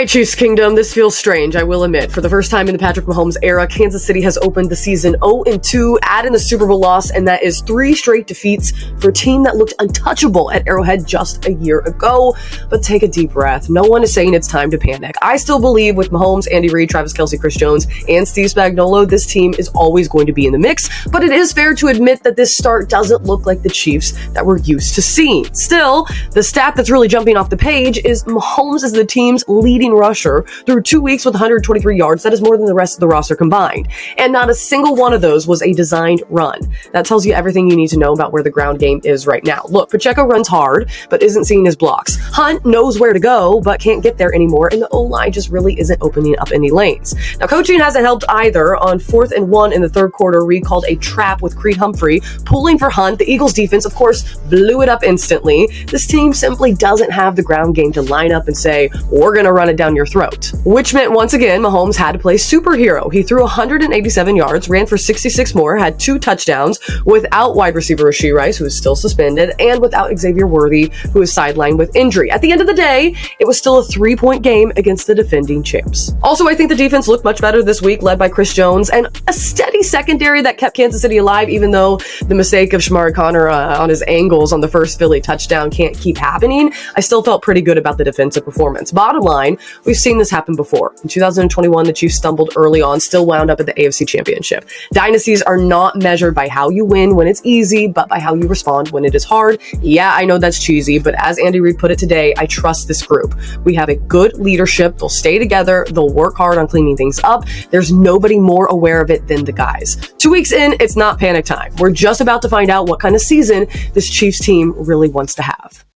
right, Chiefs Kingdom, this feels strange, I will admit. For the first time in the Patrick Mahomes era, Kansas City has opened the season 0-2, add in the Super Bowl loss, and that is 3 straight defeats for a team that looked untouchable at Arrowhead just a year ago. But take a deep breath. No one is saying it's time to panic. I still believe with Mahomes, Andy Reid, Travis Kelce, Chris Jones, and Steve Spagnuolo, this team is always going to be in the mix, but it is fair to admit that this start doesn't look like the Chiefs that we're used to seeing. Still, the stat that's really jumping off the page is Mahomes is the team's leading rusher through 2 weeks with 123 yards. That is more than the rest of the roster combined. And not a single one of those was a designed run. That tells you everything you need to know about where the ground game is right now. Look, Pacheco runs hard, but isn't seeing his blocks. Hunt knows where to go, but can't get there anymore, and the O-line just really isn't opening up any lanes. Now, coaching hasn't helped either. On 4th and 1 in the third quarter, Reid called a trap with Creed Humphrey pulling for Hunt. The Eagles defense, of course, blew it up instantly. This team simply doesn't have the ground game to line up and say, we're going to run it down your throat. Which meant, once again, Mahomes had to play superhero. He threw 187 yards, ran for 66 more, had 2 touchdowns without wide receiver Isiah, who is still suspended, and without Xavier Worthy, who is sidelined with injury. At the end of the day, it was still a 3-point game against the defending champs. Also, I think the defense looked much better this week, led by Chris Jones, and a steady secondary that kept Kansas City alive, even though the mistake of Shamari Connor on his angles on the first Philly touchdown can't keep happening. I still felt pretty good about the defensive performance. Bottom line, we've seen this happen before. In 2021, the Chiefs stumbled early on, still wound up at the AFC Championship. Dynasties are not measured by how you win when it's easy, but by how you respond when it is hard. Yeah, I know that's cheesy, but as Andy Reid put it today, I trust this group. We have a good leadership. They'll stay together. They'll work hard on cleaning things up. There's nobody more aware of it than the guys. 2 weeks in, it's not panic time. We're just about to find out what kind of season this Chiefs team really wants to have.